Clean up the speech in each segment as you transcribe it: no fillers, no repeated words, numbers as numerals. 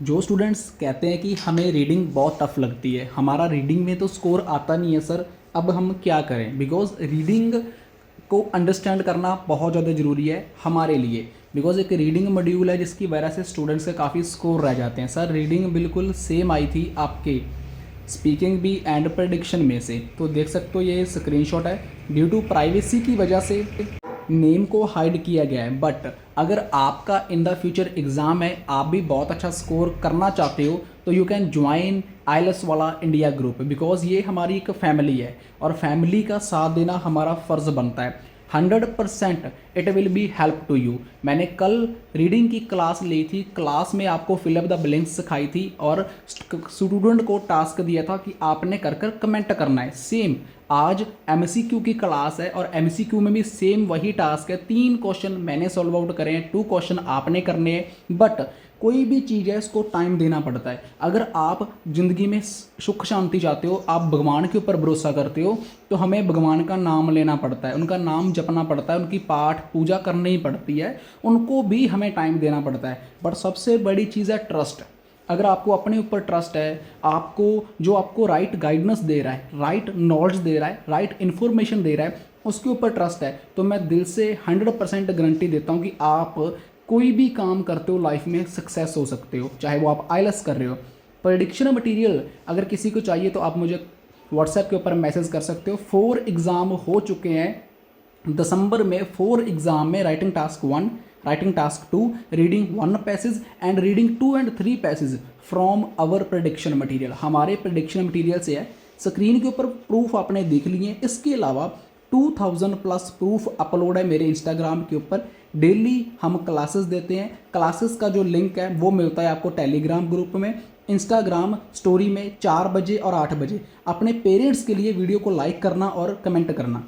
जो स्टूडेंट्स कहते हैं कि हमें रीडिंग बहुत टफ लगती है, हमारा रीडिंग में तो स्कोर आता नहीं है सर, अब हम क्या करें? बिकॉज रीडिंग को अंडरस्टैंड करना बहुत ज़्यादा ज़रूरी है हमारे लिए। बिकॉज एक रीडिंग मॉड्यूल है जिसकी वजह से स्टूडेंट्स के काफ़ी स्कोर रह जाते हैं। सर रीडिंग बिल्कुल सेम आई थी आपके स्पीकिंग भी एंड प्रडिक्शन में से, तो देख सकते हो ये स्क्रीनशॉट है। ड्यू टू प्राइवेसी की वजह से नेम को हाइड किया गया है, बट अगर आपका इन द फ्यूचर एग्ज़ाम है, आप भी बहुत अच्छा स्कोर करना चाहते हो, तो यू कैन ज्वाइन आईएलएस वाला इंडिया ग्रुप। बिकॉज ये हमारी एक फैमिली है और फैमिली का साथ देना हमारा फ़र्ज़ बनता है। 100% it will be help to you. मैंने कल रीडिंग की क्लास ली थी, क्लास में आपको फिलअप द ब्लैंक्स सिखाई थी और स्टूडेंट को टास्क दिया था कि आपने कर कर कमेंट करना है। सेम आज एमसीक्यू की क्लास है और एमसीक्यू में भी सेम वही टास्क है। 3 क्वेश्चन मैंने सॉल्व आउट करे हैं, 2 क्वेश्चन आपने करने हैं। बट कोई भी चीज़ है इसको टाइम देना पड़ता है। अगर आप ज़िंदगी में सुख शांति चाहते हो, आप भगवान के ऊपर भरोसा करते हो, तो हमें भगवान का नाम लेना पड़ता है, उनका नाम जपना पड़ता है, उनकी पाठ पूजा करनी पड़ती है, उनको भी हमें टाइम देना पड़ता है। बट सबसे बड़ी चीज़ है ट्रस्ट। अगर आपको अपने ऊपर ट्रस्ट है, आपको राइट गाइडेंस दे रहा है, राइट नॉलेज दे रहा है, राइट इन्फॉर्मेशन दे रहा है, उसके ऊपर ट्रस्ट है, तो मैं दिल से 100% गारंटी देता हूँ कि आप कोई भी काम करते हो लाइफ में सक्सेस हो सकते हो, चाहे वो आप आईएलएस कर रहे हो। प्रेडिक्शन मटेरियल अगर किसी को चाहिए तो आप मुझे व्हाट्सएप के ऊपर मैसेज कर सकते हो। 4 एग्ज़ाम हो चुके हैं दिसंबर में। 4 एग्ज़ाम में writing task 1, writing task 2, reading 1 passage and reading 2 and 3 passage from our prediction material. हमारे प्रेडिक्शन मटेरियल से है। स्क्रीन के ऊपर प्रूफ आपने देख लिए। इसके अलावा 2000 प्लस प्रूफ अपलोड है मेरे इंस्टाग्राम के ऊपर। डेली हम क्लासेस देते हैं। क्लासेस का जो लिंक है वो मिलता है आपको टेलीग्राम ग्रुप में, इंस्टाग्राम स्टोरी में 4 बजे और 8 बजे। अपने पेरेंट्स के लिए वीडियो को लाइक करना और कमेंट करना।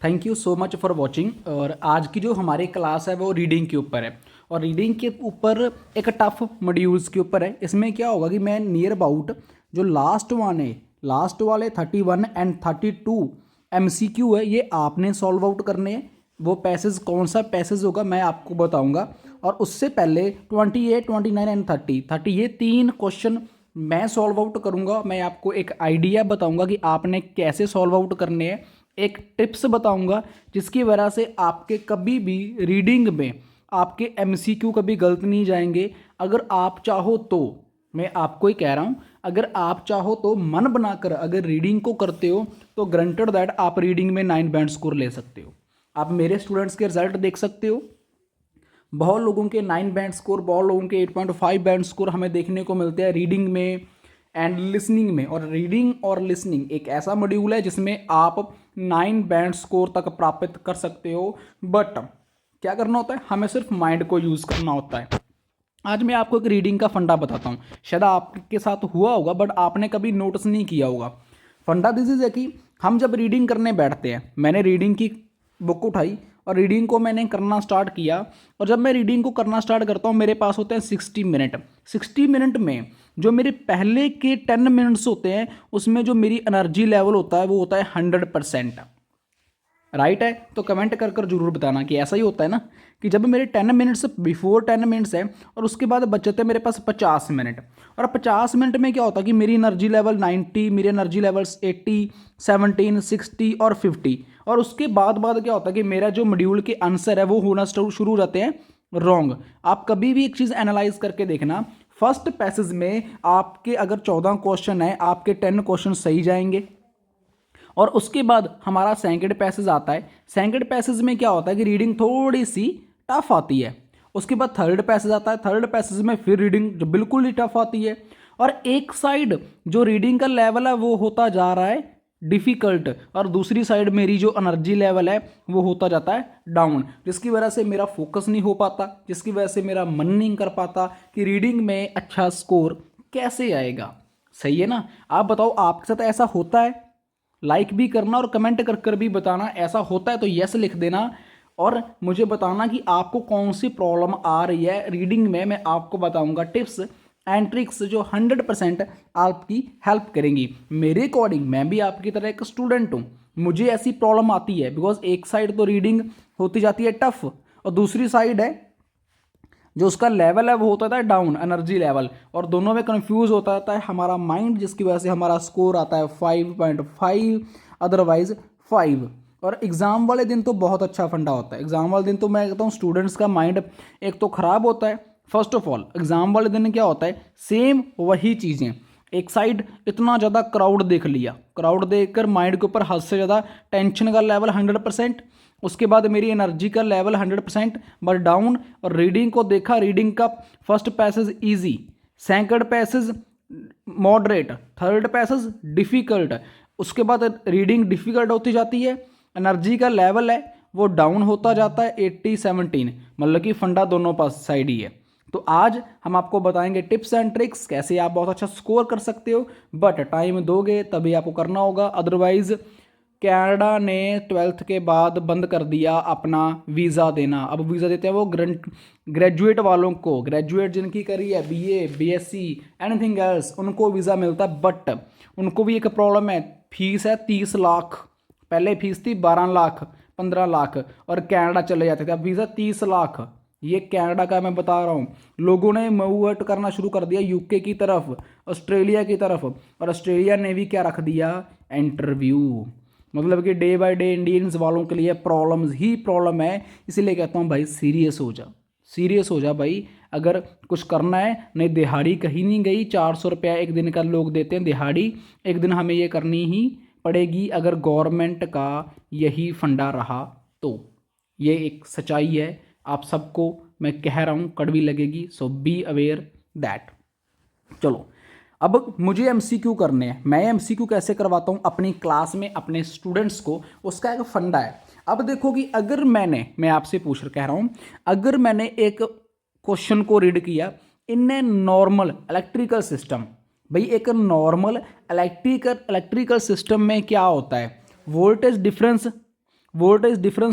Thank you so much for watching. और आज की जो हमारी क्लास है वो रीडिंग के ऊपर है और रीडिंग के ऊपर एक टफ मॉड्यूल्स के ऊपर है। इसमें क्या होगा कि मैं नियर अबाउट जो लास्ट वाले 31 एंड 32 एमसीक्यू है, ये आपने सॉल्व आउट करने हैं। वो पैसेज कौन सा पैसेज होगा मैं आपको बताऊंगा। और उससे पहले 28, 29 एंड 30 ये 3 क्वेश्चन मैं सॉल्व आउट करूंगा। मैं आपको एक आइडिया बताऊंगा कि आपने कैसे सॉल्व आउट करने हैं, एक टिप्स बताऊंगा जिसकी वजह से आपके कभी भी रीडिंग में आपके एमसीक्यू कभी गलत नहीं जाएंगे। अगर आप चाहो तो, मैं आपको ही कह रहा हूँ, अगर आप चाहो तो मन बनाकर अगर रीडिंग को करते हो तो ग्रंटेड दैट आप रीडिंग में 9 बैंड स्कोर ले सकते हो। आप मेरे स्टूडेंट्स के रिजल्ट देख सकते हो। बहुत लोगों के 9 बैंड स्कोर, बहुत लोगों के 8.5 बैंड स्कोर हमें देखने को मिलते हैं रीडिंग में एंड लिसनिंग में। और रीडिंग और लिसनिंग एक ऐसा मॉड्यूल है जिसमें आप 9 बैंड स्कोर तक प्राप्त कर सकते हो। बट क्या करना होता है, हमें सिर्फ माइंड को यूज़ करना होता है। आज मैं आपको एक रीडिंग का फंडा बताता हूँ। शायद आपके साथ हुआ होगा बट आपने कभी नोटिस नहीं किया होगा। फंडा दिस इज है कि हम जब रीडिंग करने बैठते हैं, मैंने रीडिंग की बुक उठाई और रीडिंग को मैंने करना स्टार्ट किया। और जब मैं रीडिंग को करना स्टार्ट करता हूँ मेरे पास होते हैं 60 मिनट। 60 मिनट में जो मेरे पहले के 10 मिनट्स होते हैं उसमें जो मेरी एनर्जी लेवल होता है वो होता है 100%। राइट है? तो कमेंट कर कर जरूर बताना कि ऐसा ही होता है ना, कि जब मेरे 10 मिनट्स बिफोर 10 मिनट्स है और उसके बाद बचते हैं मेरे पास 50 मिनट। और 50 मिनट में क्या होता है कि मेरी एनर्जी लेवल 90, मेरे एनर्जी लेवल्स 80, 17, 60 और 50। और उसके बाद क्या होता है कि मेरा जो मॉड्यूल के आंसर है वो होना शुरू हो जाते हैं रॉन्ग। आप कभी भी एक चीज़ एनालाइज करके देखना, फर्स्ट पैसेज में आपके अगर 14 क्वेश्चन है, आपके 10 क्वेश्चन सही जाएंगे। और उसके बाद हमारा सेकंड पैसेज आता है। सेकंड पैसेज में क्या होता है कि रीडिंग थोड़ी सी टफ आती है। उसके बाद थर्ड पैसेज आता है। थर्ड पैसेज में फिर रीडिंग जो बिल्कुल ही टफ आती है। और एक साइड जो रीडिंग का लेवल है वो होता जा रहा है डिफ़िकल्ट, और दूसरी साइड मेरी जो एनर्जी लेवल है वो होता जाता है डाउन, जिसकी वजह से मेरा फोकस नहीं हो पाता, जिसकी वजह से मेरा मन नहीं कर पाता कि रीडिंग में अच्छा स्कोर कैसे आएगा। सही है ना? आप बताओ, आपके साथ ऐसा होता है? लाइक भी करना और कमेंट कर कर भी बताना। ऐसा होता है तो यस लिख देना और मुझे बताना कि आपको कौन सी प्रॉब्लम आ रही है रीडिंग में। मैं आपको बताऊंगा टिप्स एंड ट्रिक्स जो 100% आपकी हेल्प करेंगी। मेरे अकॉर्डिंग मैं भी आपकी तरह एक स्टूडेंट हूँ, मुझे ऐसी प्रॉब्लम आती है। बिकॉज एक साइड तो रीडिंग होती जाती है टफ और दूसरी साइड है जो उसका लेवल है वो होता था डाउन, एनर्जी लेवल, और दोनों में कंफ्यूज होता था हमारा माइंड, जिसकी वजह से हमारा स्कोर आता है 5.5, अदरवाइज 5। और एग्ज़ाम वाले दिन तो बहुत अच्छा फंडा होता है। एग्ज़ाम वाले दिन तो मैं कहता हूँ स्टूडेंट्स का माइंड एक तो ख़राब होता है। फर्स्ट ऑफ ऑल एग्ज़ाम वाले दिन क्या होता है, सेम वही चीज़ें, एक साइड इतना ज़्यादा क्राउड देख लिया, क्राउड देखकर माइंड के ऊपर हद से ज़्यादा टेंशन का लेवल 100%, उसके बाद मेरी एनर्जी का लेवल 100% बट डाउन। और रीडिंग को देखा, रीडिंग का first passage easy, second passage moderate, third passage difficult, उसके बाद रीडिंग डिफ़िकल्ट होती जाती है, एनर्जी का लेवल है वो डाउन होता जाता है 80-17, मतलब कि फंडा दोनों पास साइड ही है। तो आज हम आपको बताएंगे टिप्स एंड ट्रिक्स कैसे आप बहुत अच्छा स्कोर कर सकते हो, बट टाइम दोगे तभी आपको करना होगा, अदरवाइज कनाडा ने 12th के बाद बंद कर दिया अपना वीज़ा देना। अब वीज़ा देते हैं वो ग्रेजुएट वालों को, ग्रेजुएट जिनकी करी है बीए, बीएससी, एनीथिंग एल्स, उनको वीज़ा मिलता है, बट उनको भी एक प्रॉब्लम है, फीस है 30 लाख, पहले फीस थी 12 लाख 15 लाख और कनाडा चले जाते थे, अब वीज़ा 30 लाख। ये कनाडा का मैं बता रहा हूँ, लोगों ने मूव आउट करना शुरू कर दिया यूके की तरफ, ऑस्ट्रेलिया की तरफ, और ऑस्ट्रेलिया ने भी क्या रख दिया, इंटरव्यू। मतलब कि डे बाय डे इंडियंस वालों के लिए प्रॉब्लम्स ही प्रॉब्लम है। इसीलिए कहता हूँ भाई सीरियस हो जा, सीरियस हो जा भाई, अगर कुछ करना है। नहीं दिहाड़ी कहीं नहीं गई, 400 रुपया एक दिन का लोग देते हैं दिहाड़ी, एक दिन हमें ये करनी ही पड़ेगी अगर गवर्नमेंट का यही फंडा रहा तो। ये एक सच्चाई है, आप सबको मैं कह रहा हूँ, कड़वी लगेगी, सो बी अवेयर दैट। चलो अब मुझे एमसीक्यू करने हैं, मैं एमसीक्यू कैसे करवाता हूँ अपनी क्लास में अपने स्टूडेंट्स को, उसका एक फंडा है। अब देखो कि अगर मैं आपसे कह रहा हूँ, अगर मैंने एक क्वेश्चन को रीड किया इन ए नॉर्मल इलेक्ट्रिकल सिस्टम, भाई एक नॉर्मल इलेक्ट्रिकल सिस्टम में क्या होता है, वोल्टेज डिफरेंस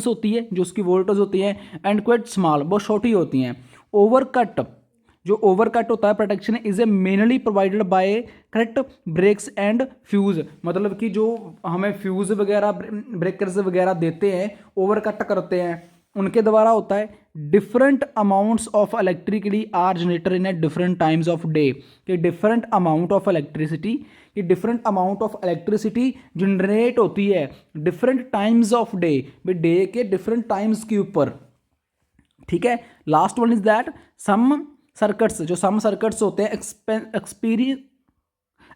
होती है, जो उसकी वोल्टेज होती है एंड क्वाइट स्मॉल, बहुत छोटी होती हैं। ओवरकट, जो ओवरकट होता है protection is a mainly provided by correct breaks and fuse, मतलब कि जो हमें फ्यूज वगैरह ब्रेकर्स वगैरह देते हैं, ओवरकट करते हैं, उनके द्वारा होता है। Different amounts of electricity are generator in a different times of day, कि डिफरेंट अमाउंट ऑफ इलेक्ट्रिसिटी, कि different amount of electricity generate होती है different times of day, day के डिफरेंट टाइम्स के ऊपर, ठीक है। Last one is that some circuits, जो सम सर्किट्स होते हैं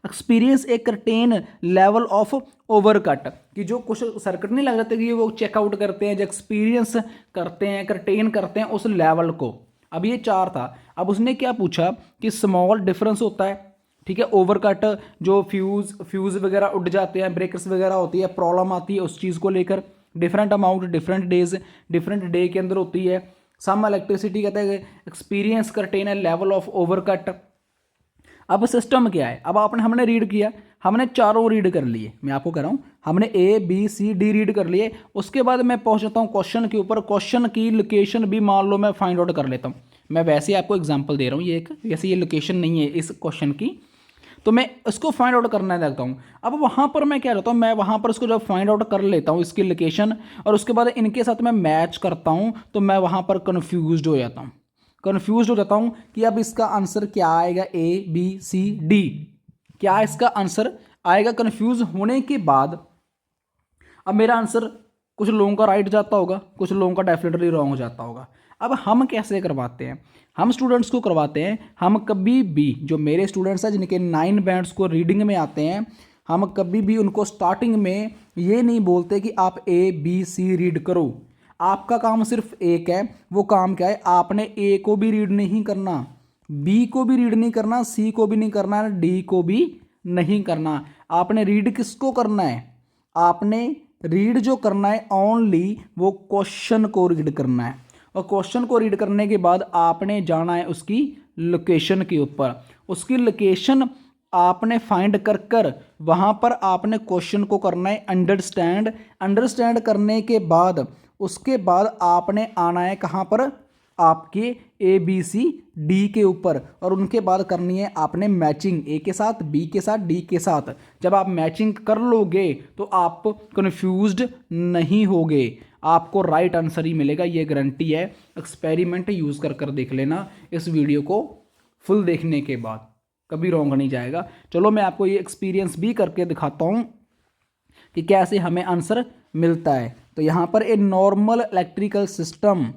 experience a certain level of overcut, कि जो कुछ सर्किट नहीं लग जाते कि वो चेकआउट करते हैं, जो एक्सपीरियंस करते हैं, कर्टेन करते हैं उस लेवल को। अब ये 4 था। अब उसने क्या पूछा कि स्मॉल डिफरेंस होता है, ठीक है, ओवरकट, जो फ्यूज वगैरह उड़ जाते हैं, ब्रेकर्स वगैरह होती है, प्रॉब्लम आती है उस चीज़ को लेकर। Different amount different days, different day के अंदर होती है। सम इलेक्ट्रिसिटी कहते हैं एक्सपीरियंस कर्टेन है लेवल ऑफ ओवरकट। अब सिस्टम क्या है, अब हमने रीड किया, हमने चारों रीड कर लिए, मैं आपको कह रहा हूँ हमने A B C D read कर लिए। उसके बाद मैं पहुँचता हूँ क्वेश्चन के ऊपर, क्वेश्चन की लोकेशन भी मान लो मैं फाइंड आउट कर लेता हूँ। मैं वैसे ही आपको एग्जांपल दे रहा हूँ, ये एक वैसे ये लोकेशन नहीं है इस क्वेश्चन की, तो मैं इसको फाइंड आउट करना देखता हूँ। अब वहाँ पर मैं क्या करता हूँ, मैं वहाँ पर इसको जब फाइंड आउट कर लेता हूँ इसकी लोकेशन, और उसके बाद इनके साथ मैं मैच करता हूँ, तो मैं वहाँ पर कन्फ्यूज हो जाता हूँ कि अब इसका आंसर क्या आएगा, ए बी सी डी, क्या इसका आंसर आएगा। कन्फ्यूज होने के बाद अब मेरा आंसर कुछ लोगों का राइट जाता होगा, कुछ लोगों का डेफिनेटली रॉन्ग हो जाता होगा। अब हम कैसे करवाते हैं, हम स्टूडेंट्स को करवाते हैं, हम कभी भी, जो मेरे स्टूडेंट्स हैं जिनके 9 बैंड्स को रीडिंग में आते हैं, हम कभी भी उनको स्टार्टिंग में ये नहीं बोलते कि आप ए बी सी रीड करो। आपका काम सिर्फ एक है, वो काम क्या है, आपने ए को भी रीड नहीं करना, बी को भी रीड नहीं करना, सी को भी नहीं करना, डी को भी नहीं करना। आपने रीड किसको करना है, आपने रीड जो करना है ओनली वो क्वेश्चन को रीड करना है, और क्वेश्चन को रीड करने के बाद आपने जाना है उसकी लोकेशन के ऊपर। उसकी लोकेशन आपने फाइंड कर वहाँ पर आपने क्वेश्चन को करना है अंडरस्टैंड करने के बाद उसके बाद आपने आना है कहाँ पर, आपके ए बी सी डी के ऊपर, और उनके बाद करनी है आपने मैचिंग ए के साथ, बी के साथ, डी के साथ। जब आप मैचिंग कर लोगे तो आप कन्फ्यूज्ड नहीं होगे, आपको राइट आंसर ही मिलेगा, ये गारंटी है। एक्सपेरिमेंट यूज़ कर कर देख लेना इस वीडियो को फुल देखने के बाद, कभी रॉन्ग नहीं जाएगा। चलो मैं आपको ये एक्सपीरियंस भी करके दिखाता हूँ कि कैसे हमें आंसर मिलता है। तो यहाँ पर ए नॉर्मल इलेक्ट्रिकल सिस्टम,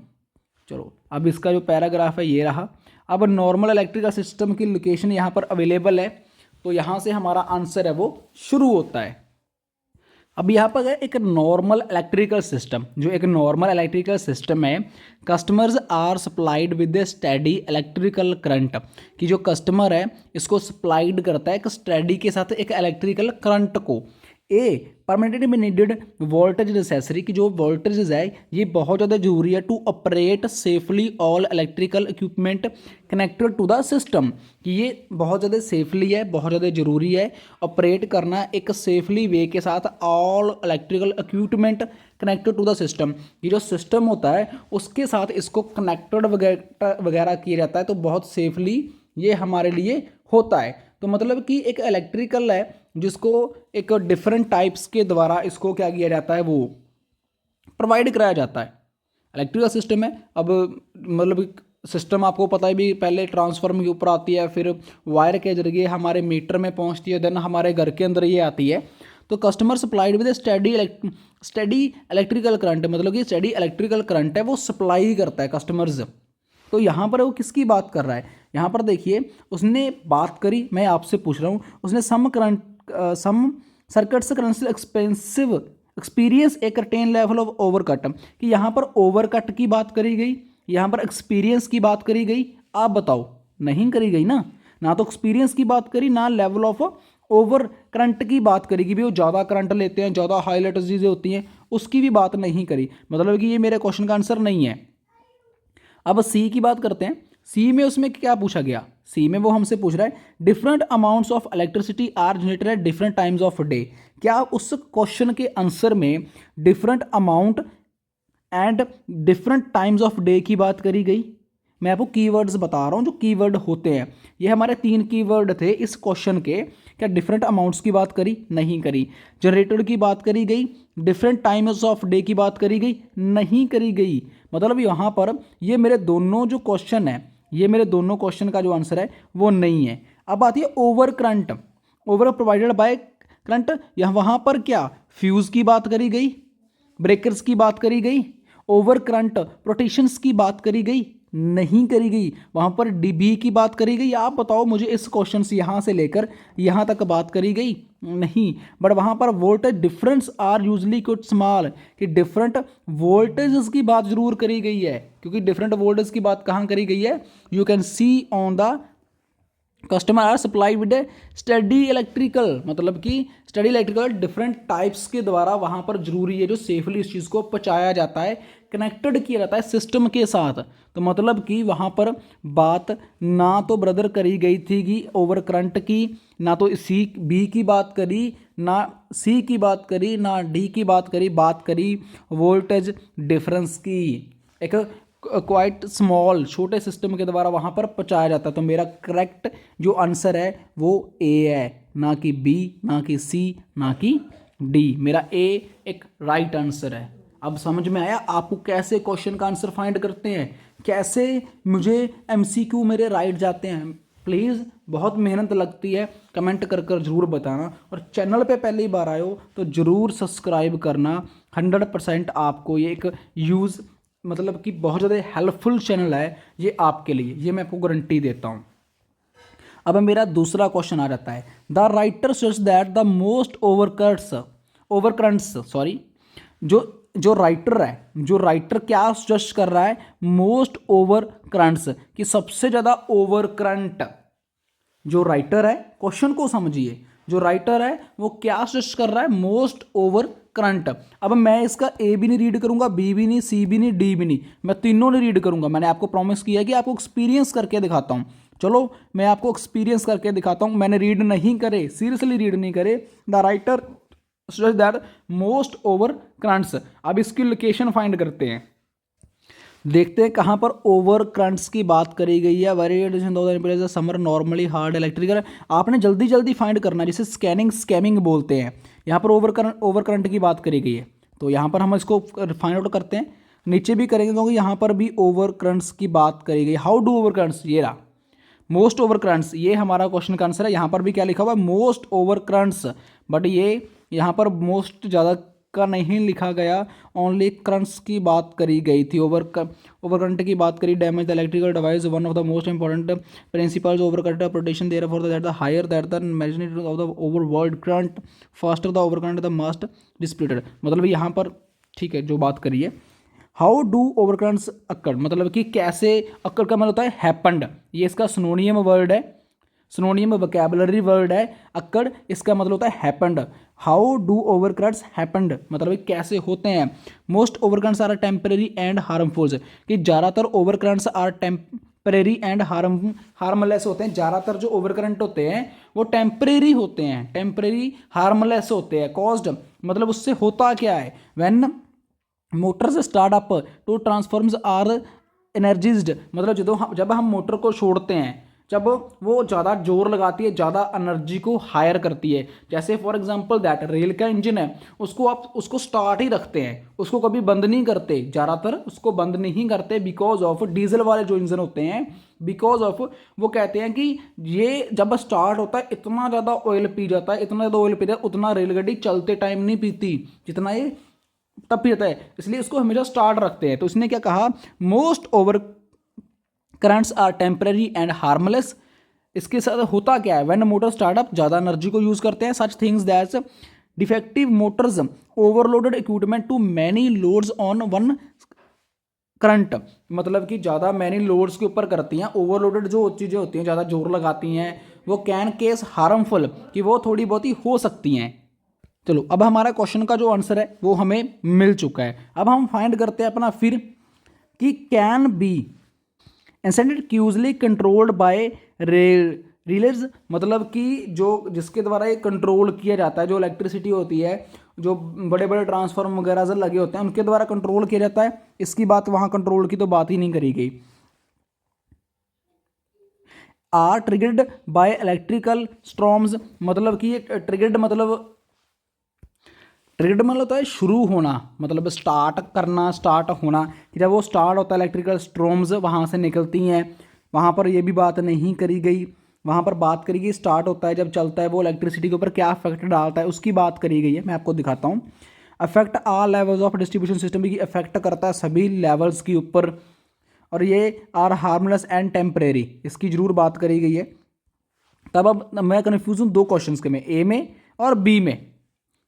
चलो अब इसका जो पैराग्राफ है ये रहा। अब नॉर्मल इलेक्ट्रिकल सिस्टम की लोकेशन यहाँ पर अवेलेबल है, तो यहाँ से हमारा आंसर है वो शुरू होता है। अब यहाँ पर है एक नॉर्मल इलेक्ट्रिकल सिस्टम, जो एक नॉर्मल इलेक्ट्रिकल सिस्टम है, customers are supplied with a steady electrical current, कि जो कस्टमर है इसको सप्लाइड करता है एक स्टेडी के साथ एक इलेक्ट्रिकल करंट को। A permanently needed voltage necessary, कि जो वोल्टेज है ये बहुत ज़्यादा जरूरी है, to operate safely all electrical equipment connected to the system, कि ये बहुत ज़्यादा सेफली है, बहुत ज़्यादा जरूरी है ऑपरेट करना एक सेफली वे के साथ all electrical equipment connected to the system, ये जो सिस्टम होता है उसके साथ इसको कनेक्टेड वगैरह किया जाता है, तो बहुत सेफली ये हमारे लिए होता है। तो मतलब कि एक इलेक्ट्रिकल है जिसको एक डिफरेंट टाइप्स के द्वारा इसको क्या किया जाता है, वो प्रोवाइड कराया जाता है। इलेक्ट्रिकल सिस्टम है, अब मतलब सिस्टम आपको पता है भी, पहले ट्रांसफार्मर के ऊपर आती है, फिर वायर के जरिए हमारे मीटर में पहुंचती है, देन हमारे घर के अंदर ये आती है। तो customer supplied with study electrical current, मतलब कि स्टडी इलेक्ट्रिकल करंट है वो सप्लाई करता है कस्टमर्स। तो यहाँ पर वो किसकी बात कर रहा है, यहाँ पर देखिए उसने बात करी, मैं आपसे पूछ रहा हूँ, उसने सम सर्किट्स करंट एक्सपेंसिव एक्सपीरियंस एक कर्टेन लेवल ऑफ ओवरकट, कि यहाँ पर ओवरकट की बात करी गई, यहाँ पर एक्सपीरियंस की बात करी गई। आप बताओ, नहीं करी गई ना तो एक्सपीरियंस की बात करी, ना लेवल ऑफ ओवर करंट की बात करी कि भी वो ज़्यादा करंट लेते हैं, ज़्यादा हाईलाइट चीज़ें होती हैं, उसकी भी बात नहीं करी, मतलब कि ये मेरे क्वेश्चन का आंसर नहीं है। अब सी की बात करते हैं। सी में उसमें क्या पूछा गया, सी में वो हमसे पूछ रहा है different amounts of electricity are generated at different times of day. क्या उस क्वेश्चन के आंसर में different amount and different times of day की बात करी गई? मैं आपको कीवर्ड्स बता रहा हूँ जो कीवर्ड होते हैं, ये हमारे 3 कीवर्ड थे इस क्वेश्चन के। क्या डिफरेंट अमाउंट्स की बात करी? नहीं करी। जनरेटेड की बात करी गई, डिफरेंट टाइम्स ऑफ डे की बात करी गई, नहीं करी गई। मतलब यहाँ पर ये मेरे दोनों जो क्वेश्चन है, ये मेरे दोनों क्वेश्चन का जो आंसर है वो नहीं है। अब आती है over current, over provided by current, यहाँ वहाँ पर क्या फ्यूज़ की बात करी गई, ब्रेकर्स की बात करी गई, ओवर करंट प्रोटेक्शंस की बात करी गई, नहीं करी गई। वहाँ पर डीबी की बात करी गई? आप बताओ मुझे, इस क्वेश्चन से यहाँ से लेकर यहाँ तक बात करी गई? नहीं। बट वहाँ पर voltage difference are usually quite small, कि डिफरेंट वोल्टेज की बात जरूर करी गई है, क्योंकि डिफरेंट वोल्टेज की बात कहाँ करी गई है? You can see on the customer are supply with study electrical, मतलब कि स्टडी इलेक्ट्रिकल डिफरेंट टाइप्स के द्वारा वहाँ पर जरूरी है जो सेफली इस चीज़ को पहुँचाया जाता है, कनेक्टेड किया जाता है सिस्टम के साथ। तो मतलब कि वहाँ पर बात ना तो ब्रदर करी गई थी कि ओवर करंट की, ना तो सी बी की बात करी, ना सी की बात करी, ना डी की बात करी वोल्टेज डिफरेंस की। एक क्वाइट स्मॉल छोटे सिस्टम के द्वारा वहाँ पर पहुँचाया जाता है। तो मेरा करेक्ट जो आंसर है वो ए है, ना कि बी, ना कि सी, ना कि डी। मेरा ए एक राइट आंसर है। अब समझ में आया आपको कैसे क्वेश्चन का आंसर फाइंड करते हैं, कैसे मुझे एमसीक्यू मेरे राइट जाते हैं। प्लीज़ बहुत मेहनत लगती है, कमेंट कर कर ज़रूर बताना, और चैनल पे पहली बार आए हो तो ज़रूर सब्सक्राइब करना। 100% आपको ये एक यूज़, मतलब कि बहुत ज़्यादा हेल्पफुल चैनल है ये आपके लिए, ये मैं आपको गारंटी देता हूँ। अब मेरा दूसरा क्वेश्चन आ जाता है, the writer suggest that the most overcurrents sorry, जो राइटर क्या सजेस्ट कर रहा है, मोस्ट ओवर करंट्स, कि सबसे ज़्यादा ओवर करंट। जो राइटर है, क्वेश्चन को समझिए, जो राइटर है वो क्या सजेस्ट कर रहा है, मोस्ट ओवर करंट। अब मैं इसका ए भी नहीं रीड करूंगा, बी भी नहीं, सी भी नहीं, डी भी नहीं, मैं तीनों नहीं रीड करूंगा। मैंने आपको प्रॉमिस किया कि आपको एक्सपीरियंस करके दिखाता हूं। चलो मैं आपको एक्सपीरियंस करके दिखाता हूं। मैंने रीड नहीं करे, सीरियसली रीड नहीं करे। The writer suggest that most over currents. अब इसकी लोकेशन फाइंड करते हैं। देखते हैं कहाँ पर ओवर करंट्स की बात करी गई है। Very summer normally hard electrical, आपने जल्दी जल्दी फाइंड करना है, जिसे स्कैनिंग स्कैमिंग बोलते हैं। यहाँ पर ओवर करंट की बात करी गई है, तो यहाँ पर हम इसको फाइंड आउट करते हैं। नीचे भी करेंगे क्योंकि यहाँ पर भी ओवर करंट्स की बात करी गई। हाउ डू ओवर करंट्स, ये रहा मोस्ट ओवर करंट्स, ये हमारा क्वेश्चन का आंसर है। यहाँ पर भी क्या लिखा हुआ है, मोस्ट ओवर करंट्स, बट ये यहाँ पर मोस्ट ज़्यादा का नहीं लिखा गया, ओनली करंट्स की बात करी गई थी। ओवर करंट की बात करी। Damage the electrical device one of the most important principles over current protection therefore that the higher that the magnitude of the over world current faster the over current the must depleted. मतलब यहाँ पर ठीक है जो बात करी है। How do over currents occur, मतलब कि कैसे अक्कर का मतलब होता है हैपन्ड, ये इसका सिनोनियम वर्ड है, सिनोनियम वोकैबुलरी वर्ड है। अक्कड़ इसका मतलब होता है happened. How do over currents happened, मतलब कैसे होते हैं। Most over currents are temporary and harmfuls, कि ज़्यादातर over currents are temporary and harmless होते हैं। ज़्यादातर जो ओवर करंट होते हैं वो टेम्परेरी होते हैं, टेम्परेरी हार्मलेस होते हैं। कॉज्ड मतलब उससे होता क्या है, when motors start up to transforms are energised, मतलब जब हम मोटर को छोड़ते हैं, जब वो ज़्यादा जोर लगाती है, ज़्यादा एनर्जी को हायर करती है। जैसे फॉर एग्जांपल दैट रेल का इंजन है, उसको आप उसको स्टार्ट ही रखते हैं, उसको कभी बंद नहीं करते, ज़्यादातर उसको बंद नहीं करते बिकॉज ऑफ डीजल वाले जो इंजन होते हैं, बिकॉज ऑफ वो कहते हैं कि ये जब स्टार्ट होता है इतना ज़्यादा ऑयल पी जाता है, इतना ज़्यादा ऑयल पीता है, उतना रेलगाड़ी चलते टाइम नहीं पीती जितना ये तब पीता है, इसलिए इसको हमेशा स्टार्ट रखते हैं। तो इसने क्या कहा, most over currents are temporary and harmless. इसके साथ होता क्या है, व्हेन मोटर स्टार्टअप ज़्यादा एनर्जी को यूज़ करते हैं, such things that's defective motors overloaded equipment too many loads on one current, मतलब कि ज़्यादा मैनी लोड्स के ऊपर करती हैं। ओवरलोडेड जो चीज़ें होती हैं, ज़्यादा जोर लगाती हैं, वो कैन केस हार्मफुल, कि वो थोड़ी बहुत ही हो सकती हैं। चलो अब हमारा क्वेश्चन का जो आंसर है वो हमें मिल चुका है। अब हम फाइंड करते हैं अपना फिर कि can be instant causally controlled by release, मतलब कि जो जिसके द्वारा ये कंट्रोल किया जाता है, जो इलेक्ट्रिसिटी होती है, जो बड़े बड़े ट्रांसफार्मर वगैरह से लगे होते हैं उनके द्वारा कंट्रोल किया जाता है। इसकी बात वहाँ कंट्रोल की तो बात ही नहीं करी गई। Are triggered by electrical storms, मतलब कि ये ट्रिगर्ड मतलब होता है शुरू होना, मतलब स्टार्ट करना, स्टार्ट होना, कि जब वो स्टार्ट होता है इलेक्ट्रिकल स्ट्रॉम्स वहाँ से निकलती हैं, वहाँ पर ये भी बात नहीं करी गई। वहाँ पर बात करी गई स्टार्ट होता है, जब चलता है वो इलेक्ट्रिसिटी के ऊपर क्या अफेक्ट डालता है उसकी बात करी गई है। मैं आपको दिखाता हूँ। Affect all levels of distribution system, की अफेक्ट करता है सभी लेवल्स के ऊपर, और ये आर हार्मलेस एंड टेम्परेरी, इसकी जरूर बात करी गई है। तब अब मैं कन्फ्यूज हूँ दो क्वेश्चन के में, ए में और बी में।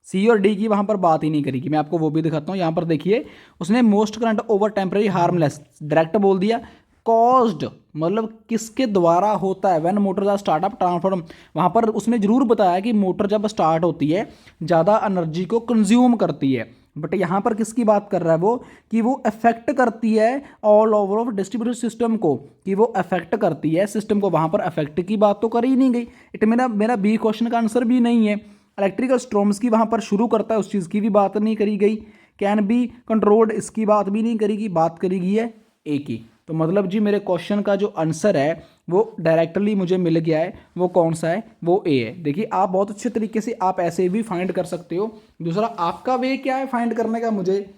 सी और डी की वहाँ पर बात ही नहीं करेगी। मैं आपको वो भी दिखाता हूँ। यहाँ पर देखिए उसने most current over temporary harmless direct बोल दिया। कॉज्ड मतलब किसके द्वारा होता है, व्हेन मोटर का स्टार्टअप ट्रांसफॉर्म, वहाँ पर उसने जरूर बताया कि मोटर जब स्टार्ट होती है ज़्यादा एनर्जी को कंज्यूम करती है, बट यहाँ पर किसकी बात कर रहा है वो, कि वो अफेक्ट करती है all over of distribution system को, कि वो अफेक्ट करती है सिस्टम को। वहाँ पर अफेक्ट की बात तो करी ही नहीं गई। इट मेरा बी क्वेश्चन का आंसर भी नहीं है। इलेक्ट्रिकल स्ट्रॉम्स की वहाँ पर शुरू करता है, उस चीज़ की भी बात नहीं करी गई। कैन बी कंट्रोल्ड, इसकी बात भी नहीं करेगी, बात करी गई है ए की। तो मतलब जी मेरे क्वेश्चन का जो आंसर है वो डायरेक्टली मुझे मिल गया है, वो कौन सा है, वो ए है। देखिए आप बहुत अच्छे तरीके से आप ऐसे भी फाइंड कर सकते हो। दूसरा आपका वे क्या है फाइंड करने का, मुझे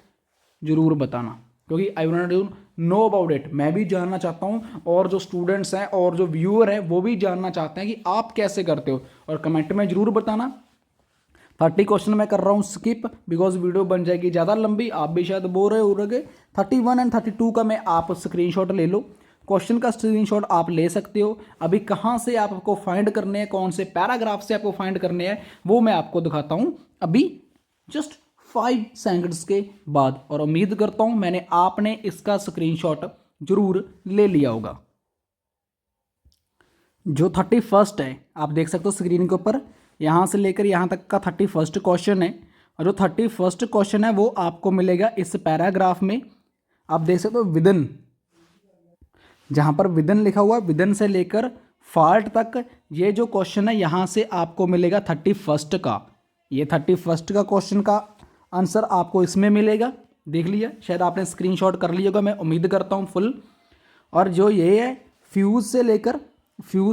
ज़रूर बताना, क्योंकि I want to know about it. मैं भी जानना चाहता हूँ, और जो स्टूडेंट्स हैं और जो व्यूअर हैं वो भी जानना चाहते हैं कि आप कैसे करते हो, और कमेंट में ज़रूर बताना। 30 क्वेश्चन मैं कर रहा हूँ स्किप, बिकॉज वीडियो बन जाएगी ज़्यादा लंबी, आप भी शायद बोर हो रहे। 31 एंड 32 का मैं आप स्क्रीनशॉट ले लो, क्वेश्चन का स्क्रीनशॉट आप ले सकते हो। अभी कहाँ से आपको फाइंड करने हैं, कौन से पैराग्राफ से आपको फाइंड करने हैं, वो मैं आपको दिखाता हूँ अभी जस्ट 5 सेकंड्स के बाद। और उम्मीद करता हूँ मैंने आपने इसका स्क्रीनशॉट जरूर ले लिया होगा। जो 31 है आप देख सकते हो स्क्रीन के ऊपर, यहाँ से लेकर यहाँ तक का 31 क्वेश्चन है, और जो 31 क्वेश्चन है वो आपको मिलेगा इस पैराग्राफ में। आप देख सकते हो विदन, जहाँ पर विदन लिखा हुआ है, विदन से लेकर फॉल्ट तक, ये जो क्वेश्चन है यहाँ से आपको मिलेगा 31 का। ये 31 का क्वेश्चन का आंसर आपको इसमें मिलेगा। देख लिया, शायद आपने स्क्रीनशॉट कर लिया होगा, मैं उम्मीद करता हूँ फुल। और जो ये है फ्यूज़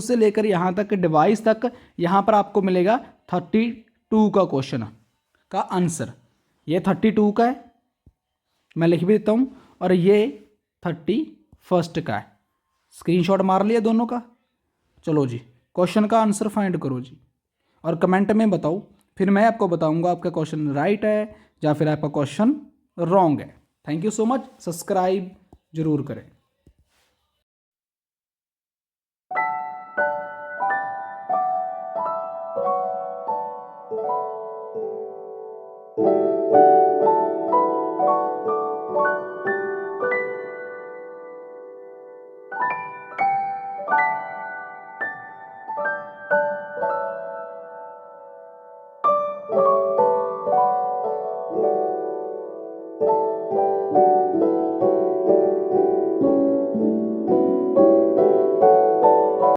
से लेकर यहाँ तक डिवाइस तक, यहाँ पर आपको मिलेगा 32 का क्वेश्चन का आंसर। ये 32 का है, मैं लिख भी देता हूँ, और ये 31 का है। स्क्रीनशॉट मार लिया दोनों का। चलो जी, क्वेश्चन का आंसर फाइंड करो जी, और कमेंट में बताओ, फिर मैं आपको बताऊंगा आपका क्वेश्चन राइट है या फिर आपका क्वेश्चन रॉन्ग है। Thank you so much, subscribe जरूर करें।